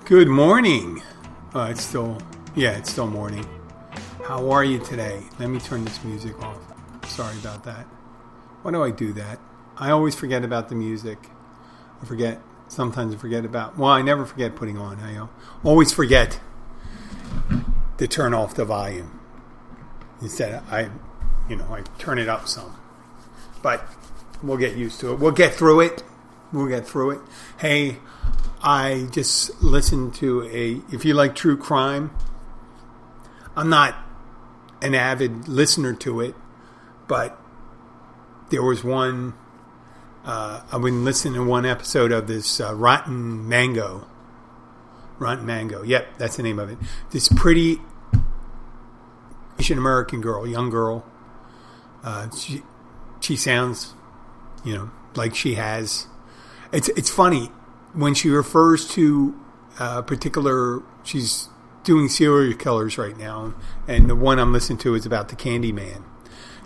Good morning. It's still morning. How are you today? Let me turn this music off. Sorry about that. Why do I do that? I always forget about the music. Sometimes I forget I never forget putting on. I always forget to turn off the volume. Instead, I turn it up some. But we'll get used to it. We'll get through it. Hey, I just listened to if you like true crime, I'm not an avid listener to it, but there was one, I've been listening to one episode of this Rotten Mango. Yep, that's the name of it. This pretty Asian American girl, young girl. She sounds, like she has. It's funny when she refers to she's doing serial killers right now, and the one I'm listening to is about the Candyman,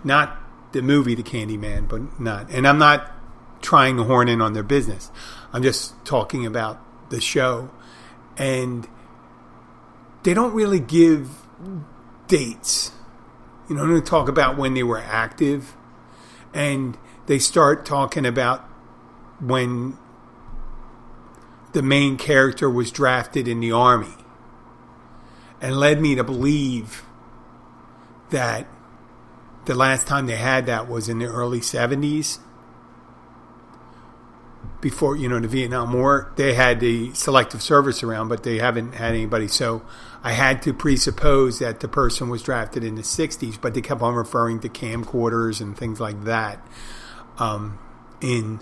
not the movie The Candyman, but not. And I'm not trying to horn in on their business. I'm just talking about the show, and they don't really give dates. They don't talk about when they were active, and they start talking about when the main character was drafted in the army, and led me to believe that the last time they had that was in the early 70s. Before, the Vietnam War, they had the selective service around, but they haven't had anybody. So I had to presuppose that the person was drafted in the 60s, but they kept on referring to camcorders and things like that in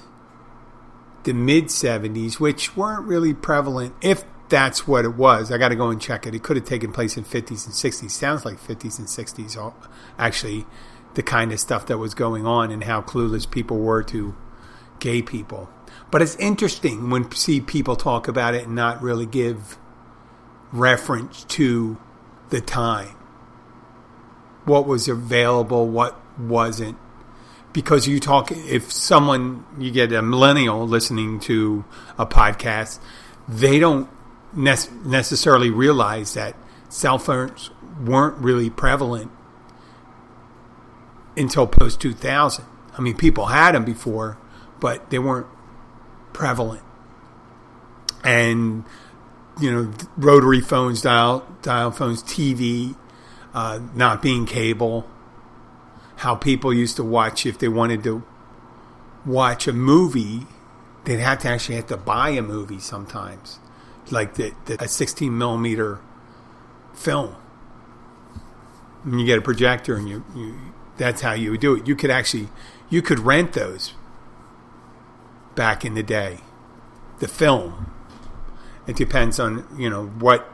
the mid-70s, which weren't really prevalent, if that's what it was. I got to go and check it. It could have taken place in 50s and 60s. Sounds like 50s and 60s are actually the kind of stuff that was going on and how clueless people were to gay people. But it's interesting when you see people talk about it and not really give reference to the time. What was available, what wasn't. Because you get a millennial listening to a podcast, they don't necessarily realize that cell phones weren't really prevalent until post-2000. I mean, people had them before, but they weren't prevalent. And, rotary phones, dial phones, TV, not being cable. How people used to watch, if they wanted to watch a movie, they'd have to buy a movie sometimes, like a 16 millimeter film. And you get a projector, and that's how you would do it. You could rent those back in the day. The film. It depends on what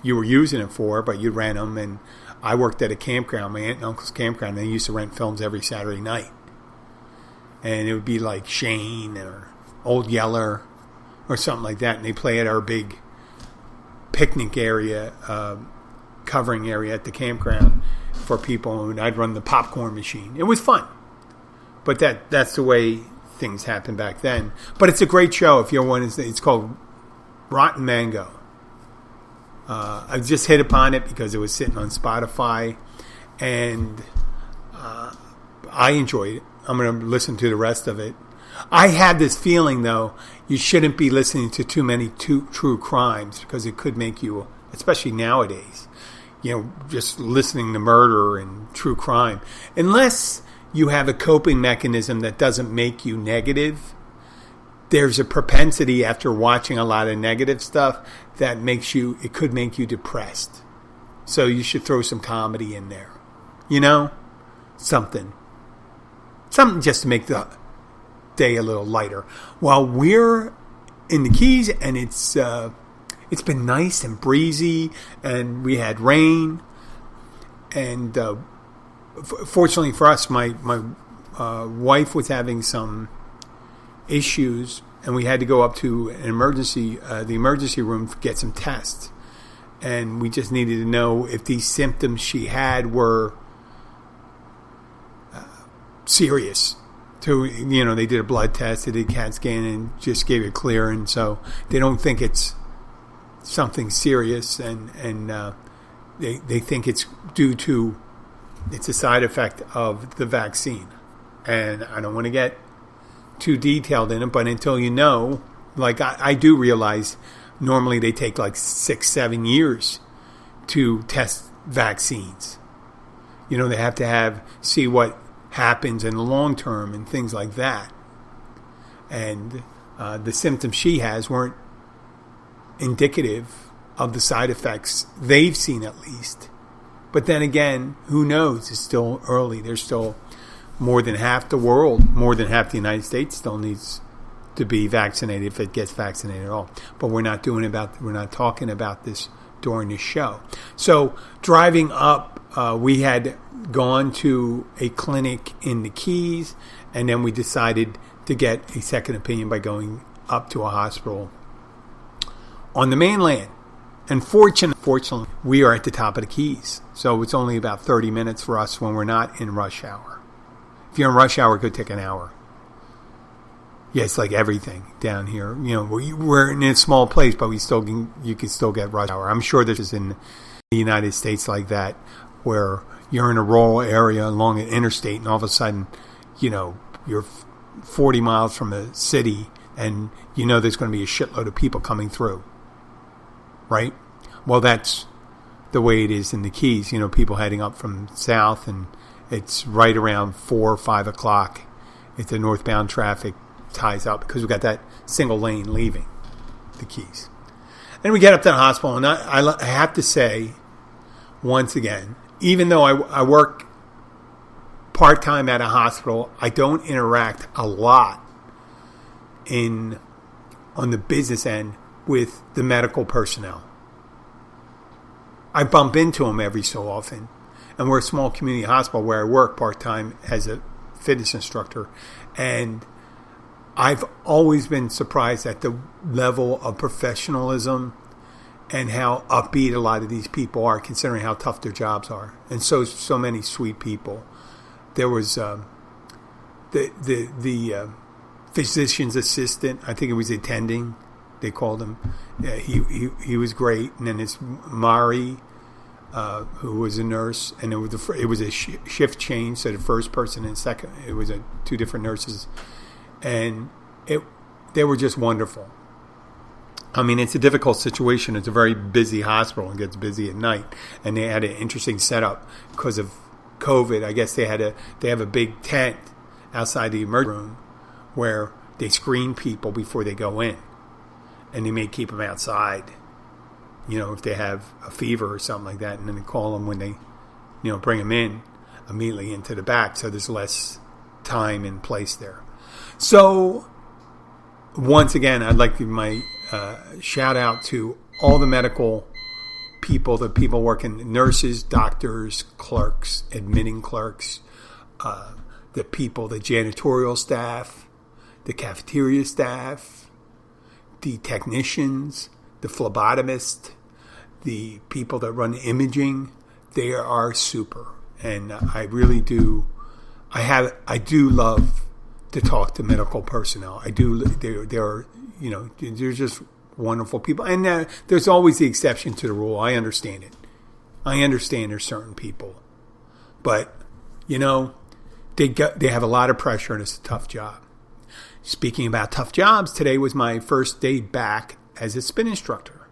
you were using it for, but you rent them. And I worked at a campground, my aunt and uncle's campground. They used to rent films every Saturday night. And it would be like Shane or Old Yeller or something like that. And they play at our big picnic area, covering area at the campground for people. And I'd run the popcorn machine. It was fun. But that's the way things happened back then. But it's a great show. If you're one, it's called Rotten Mango. I just hit upon it because it was sitting on Spotify, and I enjoyed it. I'm going to listen to the rest of it. I had this feeling, though, you shouldn't be listening to too many true crimes because it could make you, especially nowadays, just listening to murder and true crime. Unless you have a coping mechanism that doesn't make you negative, there's a propensity after watching a lot of negative stuff that it could make you depressed. So you should throw some comedy in there. Something just to make the day a little lighter. While we're in the Keys, and it's been nice and breezy, and we had rain, and fortunately for us, my wife was having some issues, and we had to go up to the emergency room to get some tests. And we just needed to know if these symptoms she had were serious. So, they did a blood test, they did a CAT scan, and just gave it clear. And so they don't think it's something serious, and they think it's it's a side effect of the vaccine. And I don't want to get too detailed in it, but until you know, like I do realize normally they take like 6-7 years to test vaccines. They have to see what happens in the long term and things like that. And the symptoms she has weren't indicative of the side effects they've seen, at least. But then again, who knows? It's still early. There's still more than half the world, more than half the United States still needs to be vaccinated, if it gets vaccinated at all. But we're not talking about this during this show. So driving up, we had gone to a clinic in the Keys, and then we decided to get a second opinion by going up to a hospital on the mainland. And fortunately, we are at the top of the Keys. So it's only about 30 minutes for us when we're not in rush hour. If you're in rush hour, it could take an hour. Yeah, it's like everything down here. We're in a small place, but you can still get rush hour. I'm sure this is in the United States like that, where you're in a rural area along an interstate, and all of a sudden, you're 40 miles from the city, and there's going to be a shitload of people coming through. Right? Well, that's the way it is in the Keys. People heading up from south, and it's right around 4 or 5 o'clock. It's the northbound traffic ties up because we've got that single lane leaving the Keys. And we get up to the hospital, and I have to say, once again, even though I work part-time at a hospital, I don't interact a lot on the business end with the medical personnel. I bump into them every so often. And we're a small community hospital where I work part-time as a fitness instructor. And I've always been surprised at the level of professionalism and how upbeat a lot of these people are, considering how tough their jobs are. And so many sweet people. There was the physician's assistant, I think it was attending, they called him. Yeah, he was great. And then it's Mari, who was a nurse, and it was a shift change. So the first person and second, it was two different nurses, and they were just wonderful. I mean, it's a difficult situation. It's a very busy hospital and gets busy at night, and they had an interesting setup because of COVID. I guess they have a big tent outside the emergency room where they screen people before they go in. And they may keep them outside, if they have a fever or something like that. And then they call them when they, bring them in immediately into the back. So there's less time and place there. So once again, I'd like to give my shout out to all the medical people, the people working, nurses, doctors, clerks, admitting clerks, the people, the janitorial staff, the cafeteria staff, the technicians, the phlebotomist, the people that run imaging. They are super. And I really do, I do love to talk to medical personnel. I do, they're just wonderful people. And there's always the exception to the rule. I understand it. I understand there's certain people. But, they have a lot of pressure, and it's a tough job. Speaking about tough jobs, today was my first day back as a spin instructor.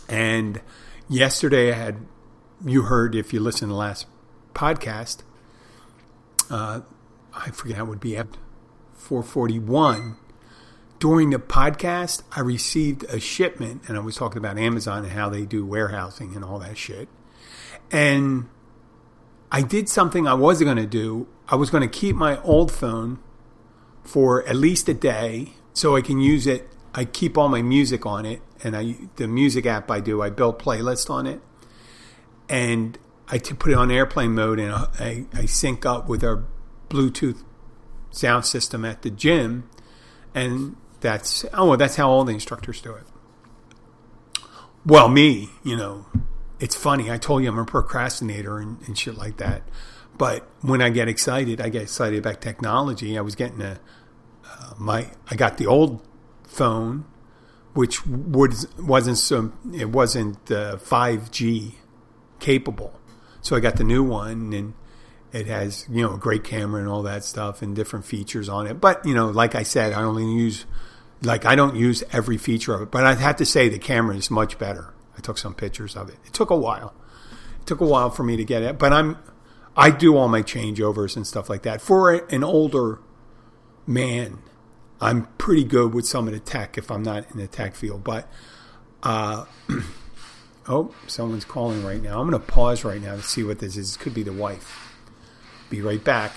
And yesterday you heard, if you listened to the last podcast, I forget how it would be at 441. During the podcast, I received a shipment, and I was talking about Amazon and how they do warehousing and all that shit. And I did something I wasn't going to do. I was going to keep my old phone for at least a day so I can use it. I keep all my music on it, and the music app I build playlists on it, and I put it on airplane mode, and I sync up with our Bluetooth sound system at the gym, and that's how all the instructors do it. Well, me, it's funny. I told you I'm a procrastinator and shit like that. But when I get excited about technology. I was getting I got the old phone which wasn't 5G capable. So I got the new one, and it has, a great camera and all that stuff and different features on it. But, like I said, I don't use every feature of it. But I have to say the camera is much better. I took some pictures of it. It took a while. It took a while for me to get it. But I do all my changeovers and stuff like that. For an older man, I'm pretty good with some of the tech if I'm not in the tech field. But, someone's calling right now. I'm going to pause right now to see what this is. It could be the wife. Be right back.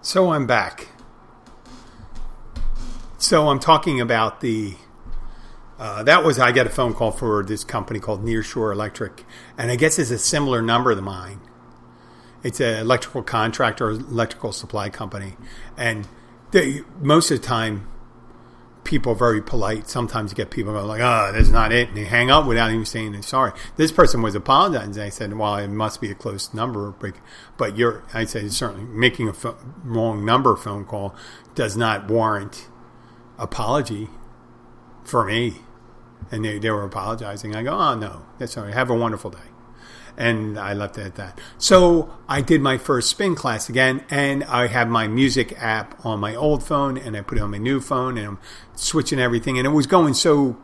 So I'm back. So I'm talking about I got a phone call for this company called Nearshore Electric, and I guess it's a similar number to mine. It's an electrical contractor, electrical supply company, and most of the time, people are very polite. Sometimes you get people going like, "Oh, that's not it," and they hang up without even saying they're sorry. This person was apologizing. I said, "Well, it must be a close number, but I said certainly making a wrong number phone call does not warrant apology for me." And they were apologizing. I go, "Oh, no, that's all right. Have a wonderful day." And I left it at that. So I did my first spin class again, and I have my music app on my old phone, and I put it on my new phone, and I'm switching everything. And it was going so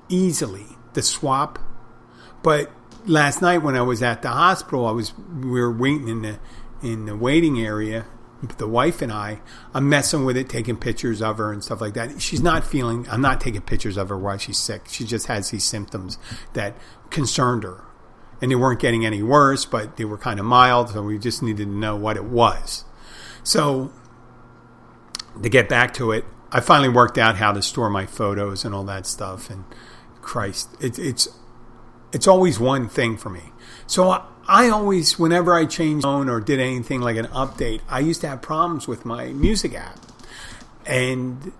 easily, the swap. But last night when I was at the hospital, we were waiting in the waiting area, the wife and I'm messing with it, taking pictures of her and stuff like that. I'm not taking pictures of her while she's sick. She just has these symptoms that concerned her. And they weren't getting any worse, but they were kind of mild, so we just needed to know what it was. So, to get back to it, I finally worked out how to store my photos and all that stuff. And Christ, it's always one thing for me. So I always, whenever I changed phone or did anything like an update, I used to have problems with my music app. And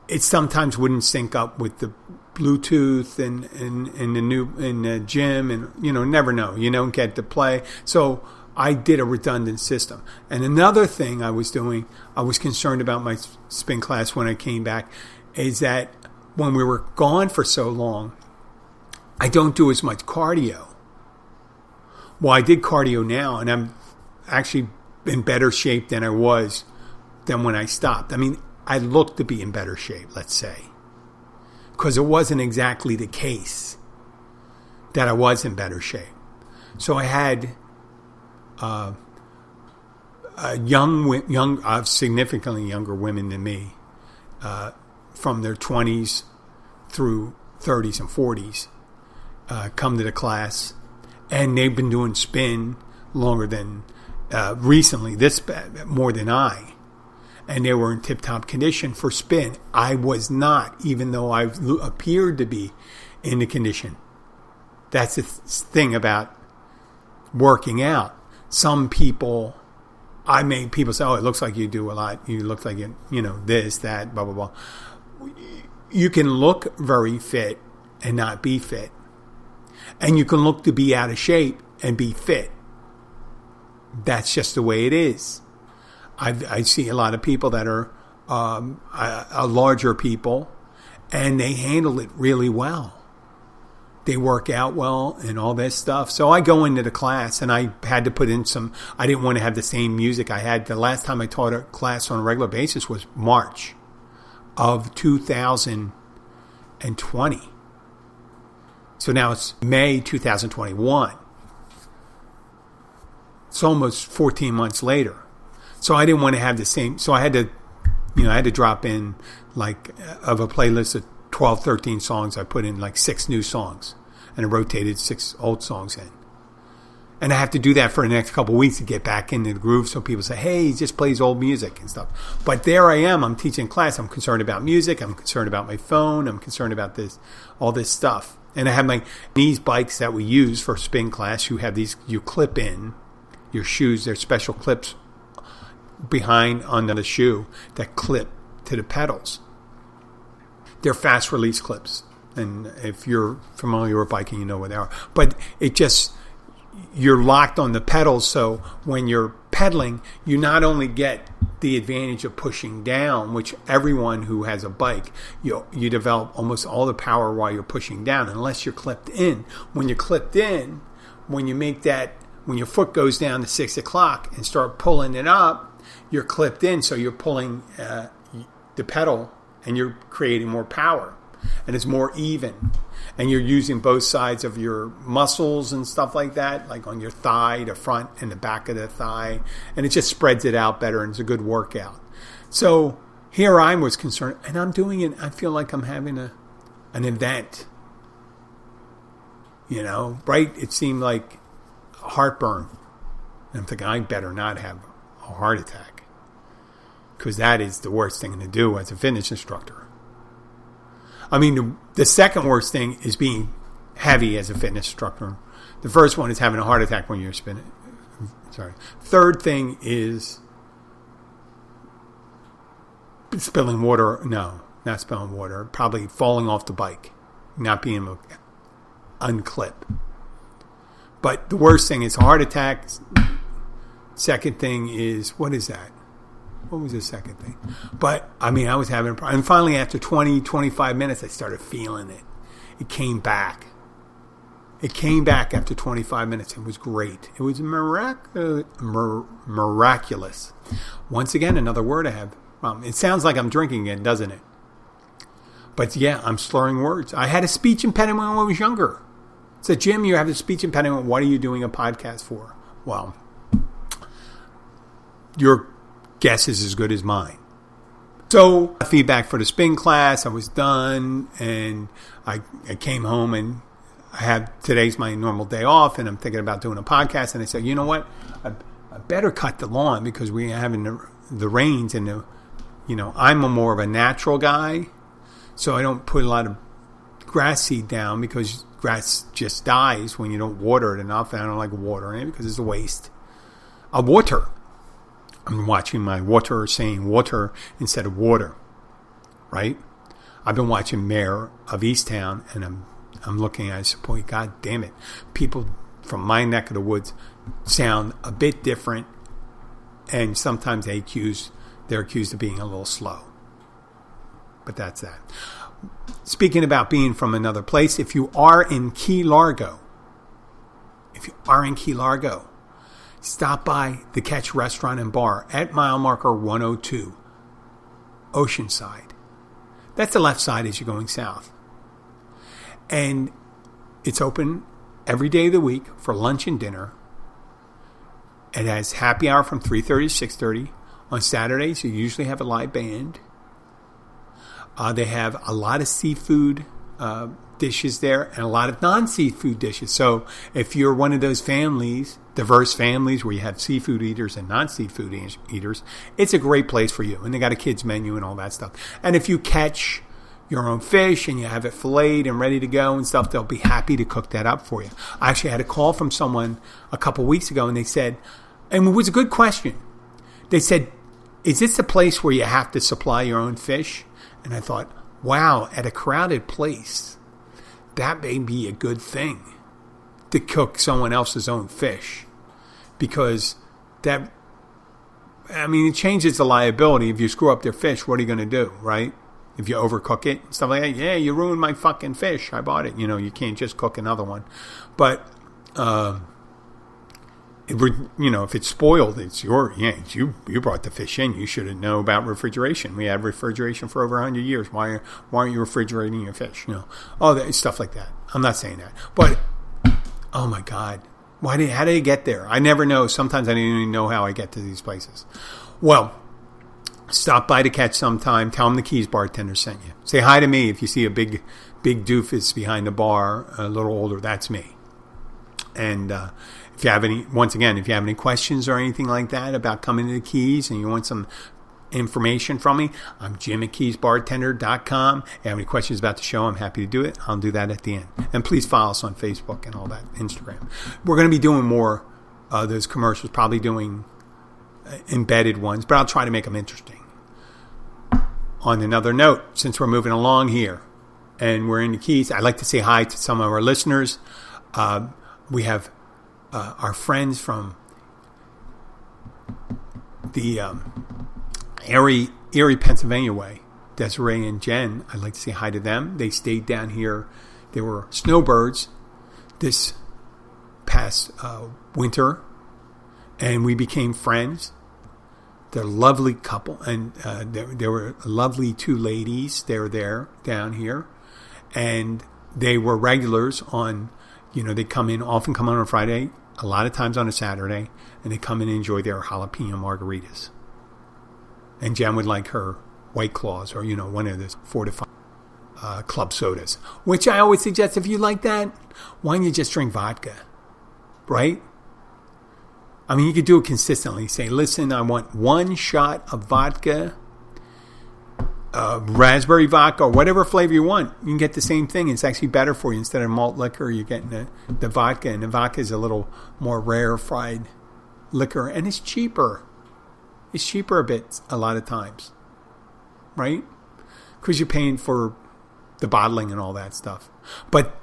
it sometimes wouldn't sync up with the Bluetooth and in the gym, and never know. You don't get to play. So I did a redundant system. And another thing I was doing, I was concerned about my spin class when I came back, is that when we were gone for so long, I don't do as much cardio. Well, I did cardio now, and I'm actually in better shape than I was than when I stopped. I mean, I look to be in better shape, let's say, because it wasn't exactly the case that I was in better shape. So I had significantly younger women than me, from their 20s through 30s and 40s, come to the class. And they've been doing spin longer than recently, more than I. And they were in tip-top condition for spin. I was not, even though I appeared to be in the condition. That's the thing about working out. Some people, I made people say, "Oh, it looks like you do a lot. You look like this, that, blah, blah, blah." You can look very fit and not be fit. And you can look to be out of shape and be fit. That's just the way it is. I see a lot of people that are larger people, and they handle it really well. They work out well and all this stuff. So I go into the class, and I had to put in I didn't want to have the same music I had. The last time I taught a class on a regular basis was March of 2020. So now it's May 2021. It's almost 14 months later. So I didn't want to have the same. So I had to, I had to drop in of a playlist of 12, 13 songs. I put in 6 new songs, and I rotated 6 old songs in. And I have to do that for the next couple of weeks to get back into the groove. So people say, "Hey, he just plays old music and stuff." But there I am. I'm teaching class. I'm concerned about music. I'm concerned about my phone. I'm concerned about all this stuff. And I have these bikes that we use for spin class. You have these, you clip in your shoes. There's special clips behind under the shoe that clip to the pedals. They're fast release clips. And if you're familiar with biking, you know what they are. But you're locked on the pedals. So when you're pedaling, you not only get the advantage of pushing down, which everyone who has a bike, you develop almost all the power while you're pushing down, unless you're clipped in. When you're clipped in, when your foot goes down to 6 o'clock and start pulling it up, you're clipped in, so you're pulling the pedal and you're creating more power. And it's more even. And you're using both sides of your muscles and stuff like that, like on your thigh, the front and the back of the thigh. And it just spreads it out better, and it's a good workout. So here I was concerned, and I'm doing it. I feel like I'm having an event. Right? It seemed like heartburn. And I'm thinking, I better not have a heart attack, because that is the worst thing to do as a fitness instructor. I mean, the second worst thing is being heavy as a fitness instructor. The first one is having a heart attack when you're spinning. Sorry. Third thing is spilling water. No, not spilling water. Probably falling off the bike, not being able to unclip. But the worst thing is heart attacks. Second thing is, what is that? What was the second thing? But, I mean, I was having a problem. And finally, after 20, 25 minutes, I started feeling it. It came back. It came back after 25 minutes. It was great. It was miraculous. Once again, another word I have. It sounds like I'm drinking it, doesn't it? But, yeah, I'm slurring words. I had a speech impediment when I was younger. I said, Jim, you have a speech impediment. What are you doing a podcast for? Well, your guess is as good as mine. So, feedback for the spin class. I was done, and I came home, and today's my normal day off, and I'm thinking about doing a podcast. And I said, you know what? I better cut the lawn, because we're having the rains, and I'm more of a natural guy, so I don't put a lot of grass seed down, because grass just dies when you don't water it enough, and I don't like watering it because it's a waste. I water. I'm watching my water saying water instead of water, right? I've been watching Mayor of Easttown, and I'm looking at it, boy, God damn it. People from my neck of the woods sound a bit different, and sometimes they're accused of being a little slow. But that's that. Speaking about being from another place, if you are in Key Largo, stop by the Catch Restaurant and Bar at mile marker 102, Oceanside. That's the left side as you're going south. And it's open every day of the week for lunch and dinner. It has happy hour from 3:30 to 6:30. On Saturdays, you usually have a live band. They have a lot of seafood dishes there, and a lot of non-seafood dishes. So if you're one of those diverse families where you have seafood eaters and non-seafood eaters, it's a great place for you. And they got a kids menu and all that stuff. And if you catch your own fish and you have it filleted and ready to go and stuff, they'll be happy to cook that up for you. I actually had a call from someone a couple weeks ago, and they said, and it was a good question. They said, is this a place where you have to supply your own fish? And I thought, wow, at a crowded place, that may be a good thing to cook someone else's own fish, because it changes the liability. If you screw up their fish, what are you going to do, right? If you overcook it, stuff like that. Yeah, you ruined my fucking fish. I bought it. You can't just cook another one. But, if it's spoiled, it's you brought the fish in. You should know about refrigeration. We had refrigeration for over 100 years. Why aren't you refrigerating your fish? Stuff like that. I'm not saying that, but oh my God, how did I get there? I never know. Sometimes I don't even know how I get to these places. Well, stop by to Catch sometime. Tell them the Keys bartender sent you. Say hi to me if you see a big doofus behind the bar, a little older. That's me. And if you have any questions or anything like that about coming to the Keys, and you want some information from me, I'm Jim at KeysBartender.com. If you have any questions about the show, I'm happy to do it. I'll do that at the end. And please follow us on Facebook and all that, Instagram. We're going to be doing more of those commercials, probably doing embedded ones, but I'll try to make them interesting. On another note, since we're moving along here and we're in the Keys, I'd like to say hi to some of our listeners. We have our friends from the Erie, Pennsylvania way. Desiree and Jen, I'd like to say hi to them. They stayed down here. They were snowbirds this past winter, and we became friends. They're a lovely couple, and there were lovely two ladies. They were there down here, and they were regulars on, they often come on Friday, a lot of times on a Saturday, and they come in and enjoy their jalapeno margaritas. And Jen would like her White Claws or, one of those 4 to 5 club sodas, which I always suggest if you like that, why don't you just drink vodka, right? I mean, you could do it consistently. Say, listen, I want 1 shot of vodka, raspberry vodka, or whatever flavor you want. You can get the same thing. It's actually better for you. Instead of malt liquor, you're getting the vodka. And the vodka is a little more rarefied liquor. And it's cheaper. It's cheaper a bit a lot of times. Right? Because you're paying for the bottling and all that stuff. But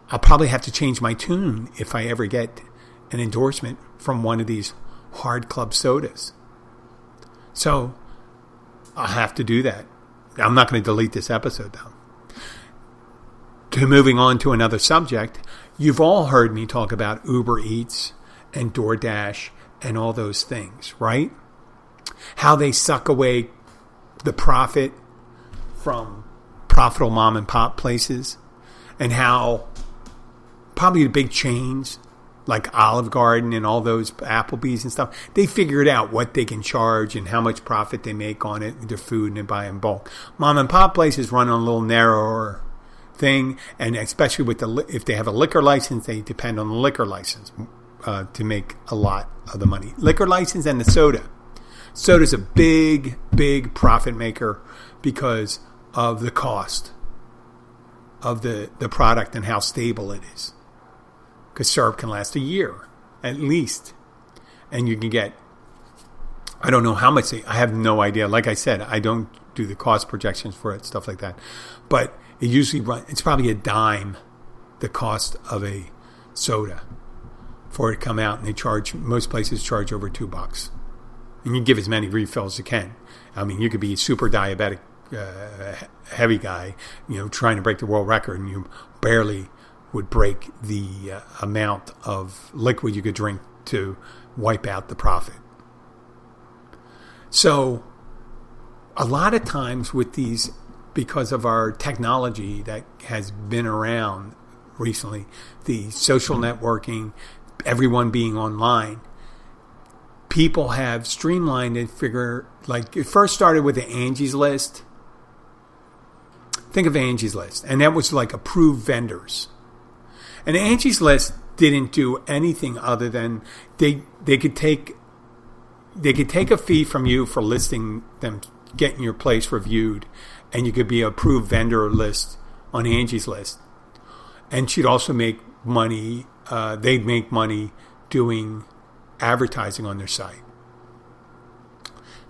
I'll probably have to change my tune if I ever get an endorsement from one of these hard club sodas. So I'll have to do that. I'm not going to delete this episode, though. Moving on to another subject, you've all heard me talk about Uber Eats and DoorDash and all those things, right? How they suck away the profit from profitable mom and pop places, and how probably the big chains like Olive Garden and all those Applebee's and stuff, they figured out what they can charge and how much profit they make on it, their food, and buy in bulk. Mom and pop places run on a little narrower thing, and especially with if they have a liquor license, they depend on the liquor license to make a lot of the money. Liquor license and the soda. Soda's a big, big profit maker because of the cost of the product and how stable it is. Because syrup can last a year, at least. And you can get, I don't know how much, I have no idea. Like I said, I don't do the cost projections for it, stuff like that. But it usually it's probably a dime, the cost of a soda for it to come out. And most places charge over $2. And you give as many refills as you can. I mean, you could be a super diabetic, heavy guy, trying to break the world record, and you barely would break the amount of liquid you could drink to wipe out the profit. So a lot of times with these, because of our technology that has been around recently, the social networking, everyone being online, people have streamlined and figure, like it first started with the Angie's List. Think of Angie's List. And that was like approved vendors. And Angie's List didn't do anything other than they could take a fee from you for listing them, getting your place reviewed, and you could be an approved vendor list on Angie's List. And she'd also make money. They'd make money doing advertising on their site.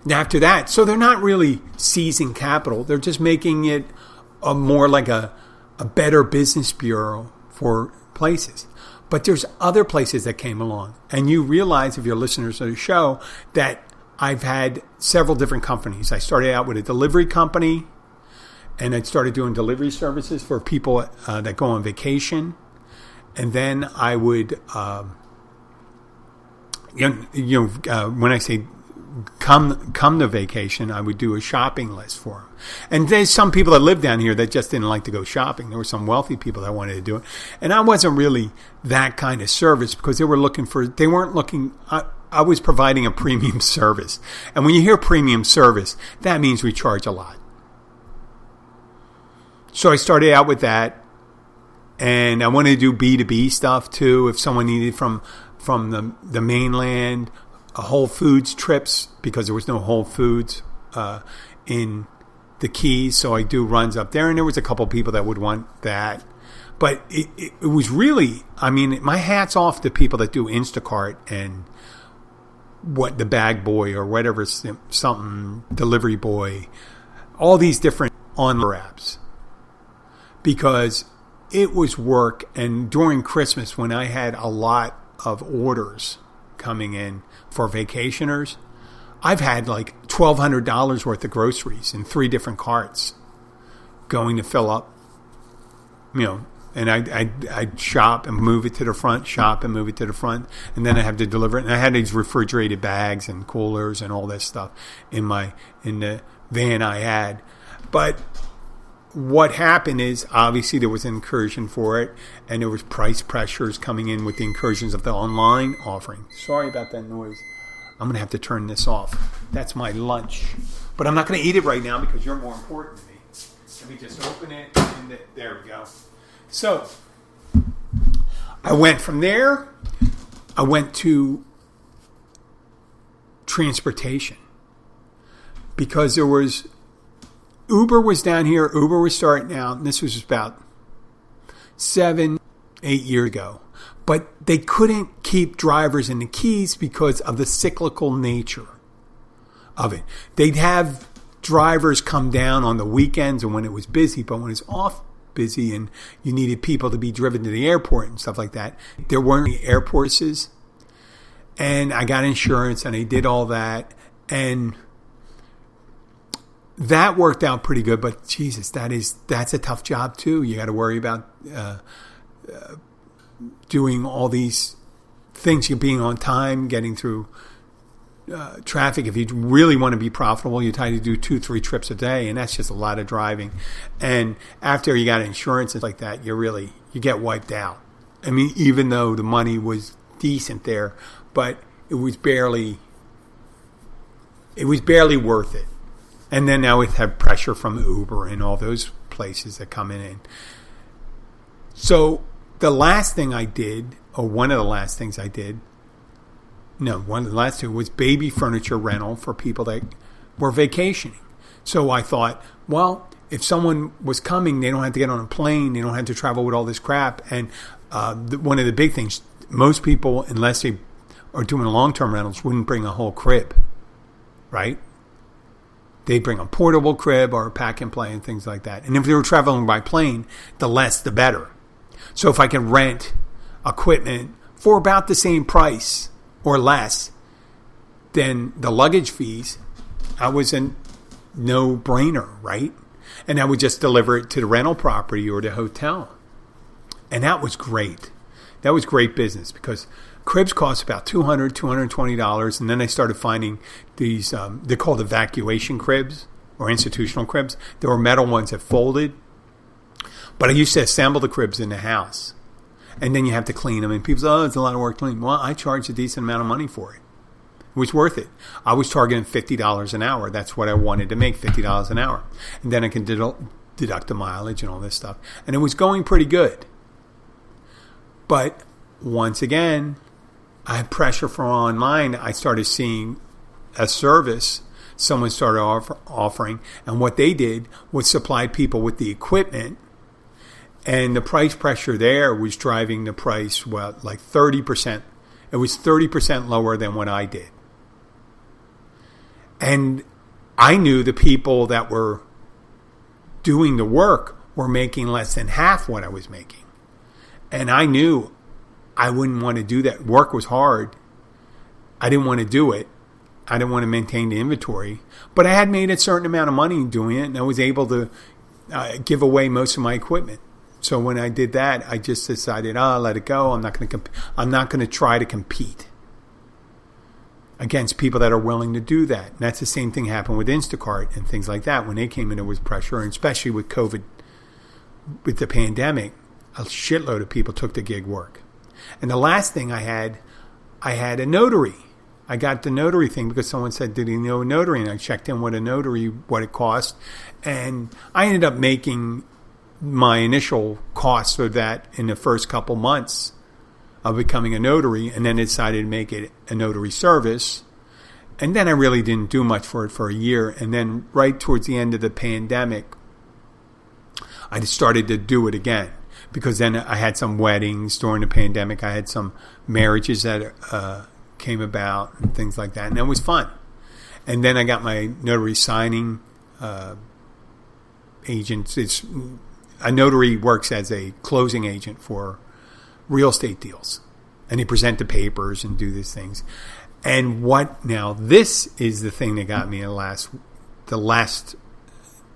And after that, so they're not really seizing capital. They're just making it more like a better business bureau for places. But there's other places that came along. And you realize, if you're listeners of the show, that I've had several different companies. I started out with a delivery company, and I started doing delivery services for people that go on vacation. And then I would, when I say come to vacation, I would do a shopping list for them. And there's some people that live down here that just didn't like to go shopping. There were some wealthy people that wanted to do it. And I wasn't really that kind of service because they weren't looking, I was providing a premium service. And when you hear premium service, that means we charge a lot. So I started out with that. And I wanted to do B2B stuff too. If someone needed from the mainland, Whole Foods trips, because there was no Whole Foods in the Keys, so I do runs up there, and there was a couple people that would want that. But it was really, I mean, my hat's off to people that do Instacart and what the Bag Boy or whatever, something, Delivery Boy, all these different online apps, because it was work. And during Christmas, when I had a lot of orders coming in for vacationers, I've had like $1,200 worth of groceries in 3 different carts going to fill up, and I'd shop and move it to the front, shop and move it to the front, and then I have to deliver it. And I had these refrigerated bags and coolers and all this stuff in the van I had. But what happened is, obviously, there was an incursion for it, and there was price pressures coming in with the incursions of the online offering. Sorry about that noise. I'm going to have to turn this off. That's my lunch. But I'm not going to eat it right now because you're more important to me. Let me just open it, and there we go. So, I went from there. I went to transportation because Uber was down here. Uber was starting out, and this was about 7-8 years ago. But they couldn't keep drivers in the keys because of the cyclical nature of it. They'd have drivers come down on the weekends and when it was busy, but when it's off busy and you needed people to be driven to the airport and stuff like that, there weren't any airports. And I got insurance and I did all that. And that worked out pretty good, but Jesus, that's a tough job too. You got to worry about doing all these things, you being on time, getting through traffic. If you really want to be profitable, you try to do 2-3 trips a day, and that's just a lot of driving. And after you got insurance and like that, you get wiped out. I mean, even though the money was decent there, but it was barely worth it. And then I would have pressure from Uber and all those places that come in. So the last thing I did, or one of the last things I did, one of the last two was baby furniture rental for people that were vacationing. So I thought, well, if someone was coming, they don't have to get on a plane, they don't have to travel with all this crap. And one of the big things, most people, unless they are doing long-term rentals, wouldn't bring a whole crib, right? They bring a portable crib or a pack and play and things like that. And if they were traveling by plane, the less the better. So if I can rent equipment for about the same price or less than the luggage fees, I was a no-brainer, right? And I would just deliver it to the rental property or the hotel. And that was great. That was great business because cribs cost about $200, $220, and then I started finding these, they're called evacuation cribs or institutional cribs. There were metal ones that folded, but I used to assemble the cribs in the house, and then you have to clean them, and people say, oh, it's a lot of work to clean. Well, I charged a decent amount of money for it. It was worth it. I was targeting $50 an hour. That's what I wanted to make, $50 an hour. And then I can deduct the mileage and all this stuff. And it was going pretty good. But once again, I had pressure from online. I started seeing a service someone started offering, and what they did was supply people with the equipment, and the price pressure there was driving the price, like 30%. It was 30% lower than what I did. And I knew the people that were doing the work were making less than half what I was making. And I knew I wouldn't want to do that. Work was hard. I didn't want to do it. I didn't want to maintain the inventory. But I had made a certain amount of money doing it, and I was able to give away most of my equipment. So when I did that, I just decided, let it go. I'm not going to try to compete against people that are willing to do that. And that's the same thing happened with Instacart and things like that. When they came in, there was pressure, and especially with COVID, with the pandemic, a shitload of people took the gig work. And the last thing I had a notary. I got the notary thing because someone said, did he know a notary? And I checked in with a notary, what it cost. And I ended up making my initial cost for that in the first couple months of becoming a notary, and then decided to make it a notary service. And then I really didn't do much for it for a year. And then right towards the end of the pandemic, I just started to do it again. Because then I had some weddings during the pandemic. I had some marriages that came about and things like that. And it was fun. And then I got my notary signing agent. A notary works as a closing agent for real estate deals. And they present the papers and do these things. And now this is the thing that got me the last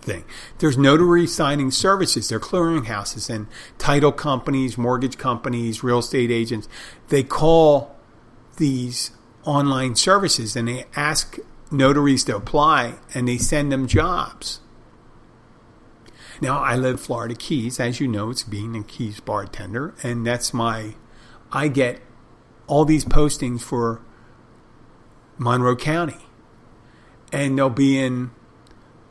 thing. There's notary signing services. They're clearinghouses and title companies, mortgage companies, real estate agents. They call these online services and they ask notaries to apply and they send them jobs. Now, I live in Florida Keys. As you know, it's being a Keys bartender. And I get all these postings for Monroe County. And they'll be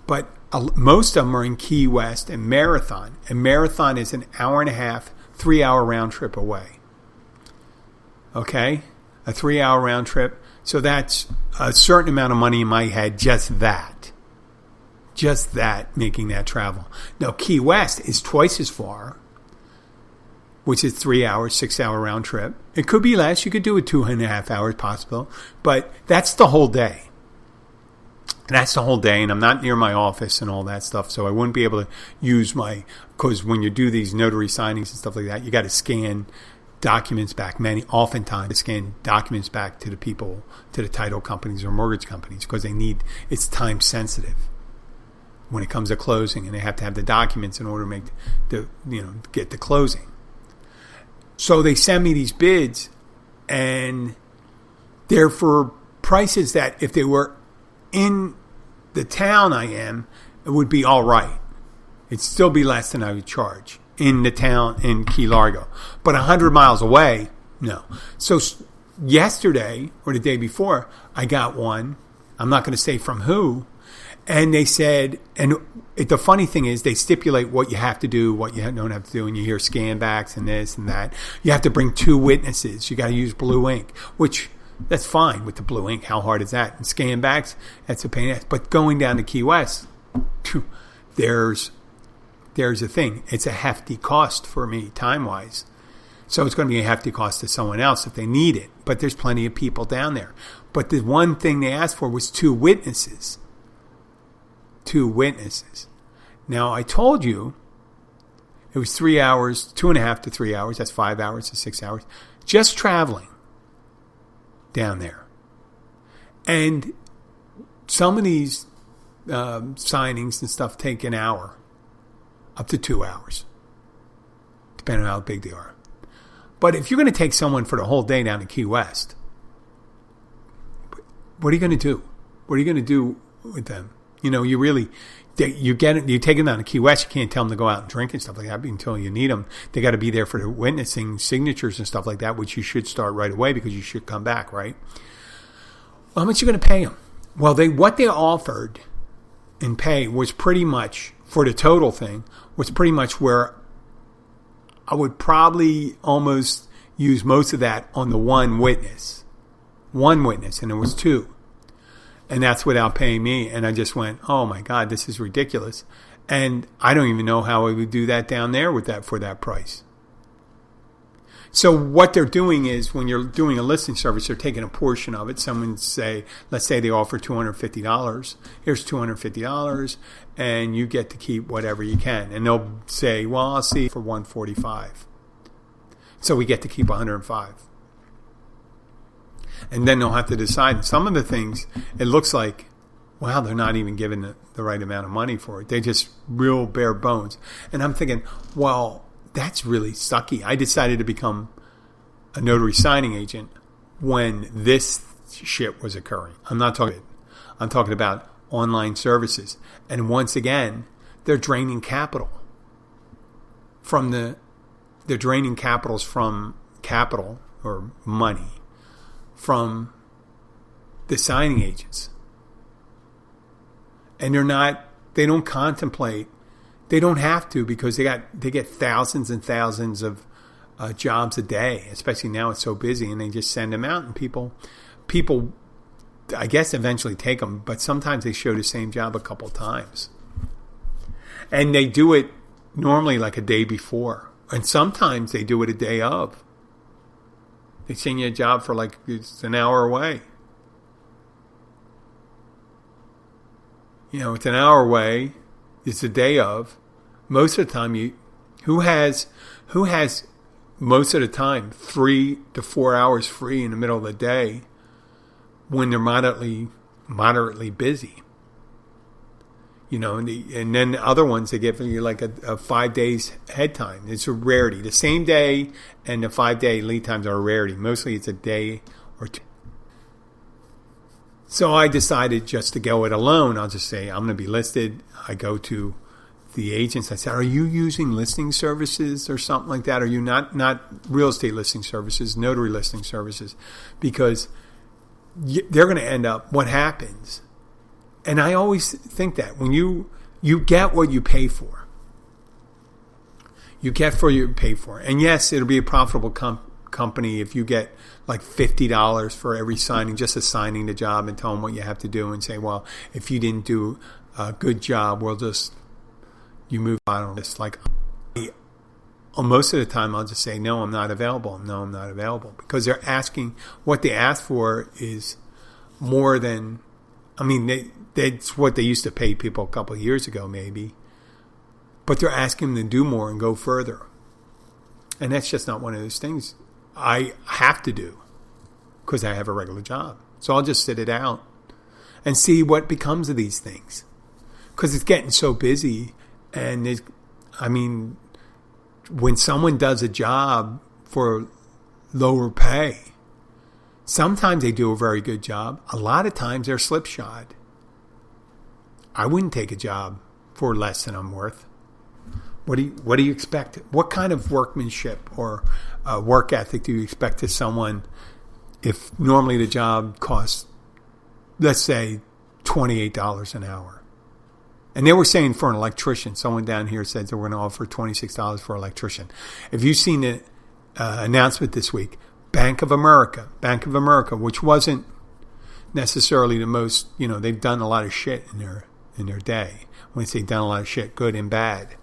but most of them are in Key West and Marathon. And Marathon is an hour and a half, 3-hour round trip away. Okay? A 3-hour round trip. So that's a certain amount of money in my head, just that, making that travel. Now, Key West is twice as far, which is 3 hours, 6-hour round trip. It could be less. You could do it 2.5 hours possible, but that's the whole day. That's the whole day, and I'm not near my office and all that stuff, so I wouldn't be able to use because when you do these notary signings and stuff like that, you got to scan documents back. Oftentimes scan documents back to the people, to the title companies or mortgage companies, because it's time sensitive when it comes to closing, and they have to have the documents in order to get the closing. So they send me these bids, and they're for prices that if they were in the town I am, it would be all right. It'd still be less than I would charge in the town in Key Largo. But 100 miles away, no. So yesterday or the day before, I got one. I'm not going to say from who. And they said, the funny thing is they stipulate what you have to do, what you don't have to do, and you hear scan backs and this and that. You have to bring 2 witnesses. You got to use blue ink, which that's fine with the blue ink. How hard is that? And scan backs, that's a pain in the ass. But going down to Key West, there's a thing. It's a hefty cost for me, time-wise. So it's going to be a hefty cost to someone else if they need it. But there's plenty of people down there. But the one thing they asked for was 2 witnesses. 2 witnesses. Now, I told you it was 3 hours, 2.5 to 3 hours. That's 5 hours to 6 hours. Just traveling down there. And some of these signings and stuff take an hour, up to 2 hours, depending on how big they are. But if you're going to take someone for the whole day down to Key West, what are you going to do? What are you going to do with them? You take them down to Key West. You can't tell them to go out and drink and stuff like that until you need them. They got to be there for the witnessing, signatures and stuff like that, which you should start right away because you should come back, right? Well, how much are you going to pay them? Well, what they offered in pay was pretty much, for the total thing, was pretty much where I would probably almost use most of that on the one witness, and it was 2. And that's without paying me. And I just went, oh my God, this is ridiculous. And I don't even know how I would do that down there for that price. So what they're doing is when you're doing a listing service, they're taking a portion of it. Let's say they offer $250. Here's $250 and you get to keep whatever you can. And they'll say, well, I'll see for $145. So we get to keep $105. And then they'll have to decide. Some of the things, it looks like, wow, they're not even giving the right amount of money for it. They just real bare bones. And I'm thinking, well, that's really sucky. I decided to become a notary signing agent when this shit was occurring. I'm talking about online services. And once again, they're draining capital they're draining capitals from capital or money from the signing agents. And they don't contemplate, they don't have to because they get thousands and thousands of jobs a day, especially now it's so busy, and they just send them out and people I guess eventually take them, but sometimes they show the same job a couple times. And they do it normally like a day before. And sometimes they do it a day of. They send you a job for like it's an hour away. It's an hour away. It's a day of. Most of the time, who has most of the time 3 to 4 hours free in the middle of the day when they're moderately busy. And then other ones, they give you like a 5 days head time. It's a rarity. The same day and the 5-day lead times are a rarity. Mostly it's a day or two. So I decided just to go it alone. I'll just say, I'm going to be listed. I go to the agents. I said, are you using listing services or something like that? Are you not real estate listing services, notary listing services? Because they're going to end up, what happens? And I always think that when you get what you pay for. You get for what you pay for. And yes, it'll be a profitable company if you get like $50 for every signing, just assigning the job and tell them what you have to do and say, well, if you didn't do a good job, you move on. It's like, most of the time I'll just say, no, I'm not available. No, I'm not available. Because they're asking, what they ask for is more than, that's what they used to pay people a couple of years ago, maybe. But they're asking them to do more and go further. And that's just not one of those things I have to do because I have a regular job. So I'll just sit it out and see what becomes of these things. Because it's getting so busy. And when someone does a job for lower pay, sometimes they do a very good job. A lot of times they're slipshod. I wouldn't take a job for less than I'm worth. What do you expect? What kind of workmanship or work ethic do you expect to someone if normally the job costs, let's say, $28 an hour? And they were saying for an electrician, someone down here said they were going to offer $26 for an electrician. If you've seen the announcement this week, Bank of America, which wasn't necessarily the most, they've done a lot of shit in their day. When I say done a lot of shit, good and bad.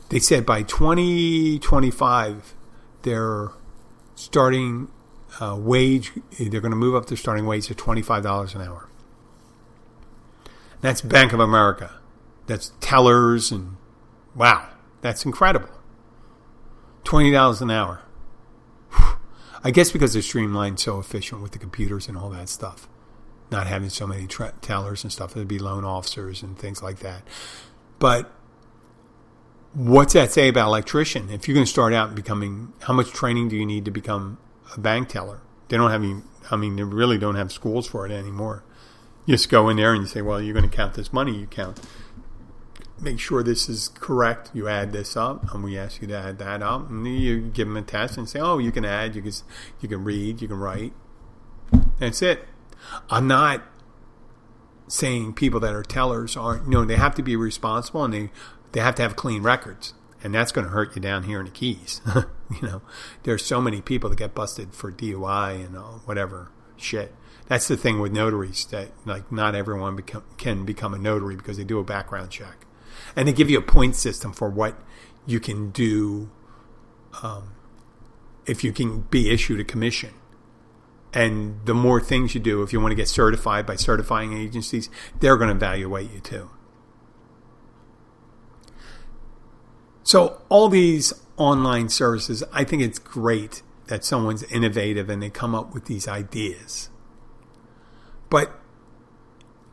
They said by 2025, their starting wage, they're going to move up their starting wage to $25 an hour. That's Bank of America. That's tellers and wow, that's incredible. $20 an hour. I guess because they're streamlined, so efficient with the computers and all that stuff. Not having so many tellers and stuff. There'd be loan officers and things like that. But what's that say about electrician? If you're going to start out becoming, how much training do you need to become a bank teller? They don't have any, they really don't have schools for it anymore. You just go in there and you say, well, you're going to count this money. You count. Make sure this is correct. You add this up, and we ask you to add that up. And then you give them a test and say, oh, you can add, you can read, you can write. That's it. I'm not saying people that are tellers aren't, they have to be responsible and they have to have clean records. And that's going to hurt you down here in the Keys. There's so many people that get busted for DUI and whatever shit. That's the thing with notaries, that like not everyone can become a notary because they do a background check. And they give you a point system for what you can do if you can be issued a commission. And the more things you do, if you want to get certified by certifying agencies, they're going to evaluate you too. So all these online services, I think it's great that someone's innovative and they come up with these ideas. But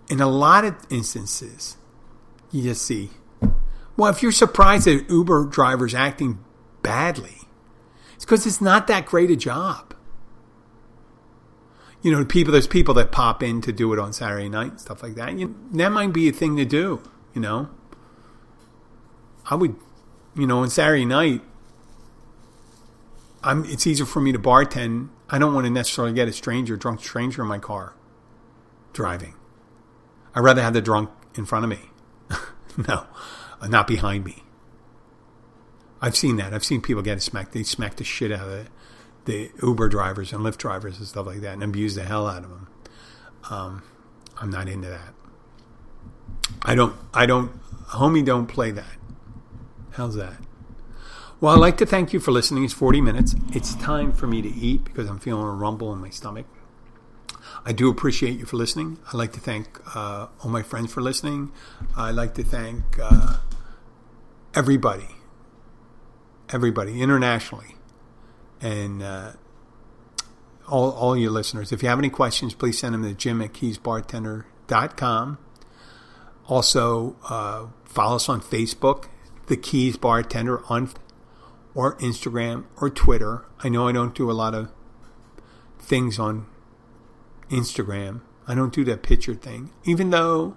in a lot of instances, you just see, well, if you're surprised that Uber driver's acting badly, it's because it's not that great a job. There's people that pop in to do it on Saturday night and stuff like that. That might be a thing to do, I would, on Saturday night, it's easier for me to bartend. I don't want to necessarily get a drunk stranger in my car driving. I'd rather have the drunk in front of me. No, not behind me. I've seen that. I've seen people get smacked. They smack the shit out of the Uber drivers and Lyft drivers and stuff like that and abuse the hell out of them. I'm not into that. Homie, don't play that. How's that? Well, I'd like to thank you for listening. It's 40 minutes. It's time for me to eat because I'm feeling a rumble in my stomach. I do appreciate you for listening. I'd like to thank all my friends for listening. I'd like to thank everybody internationally. And all your listeners. If you have any questions, please send them to jim@keysbartender.com. Also, follow us on Facebook, The Keys Bartender, or Instagram or Twitter. I know I don't do a lot of things on Instagram. I don't do that picture thing, even though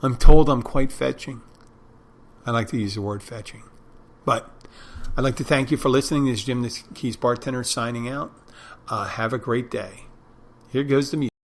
I'm told I'm quite fetching. I like to use the word fetching. But I'd like to thank you for listening. This is Jim, the Keys Bartender, signing out. Have a great day. Here goes the music.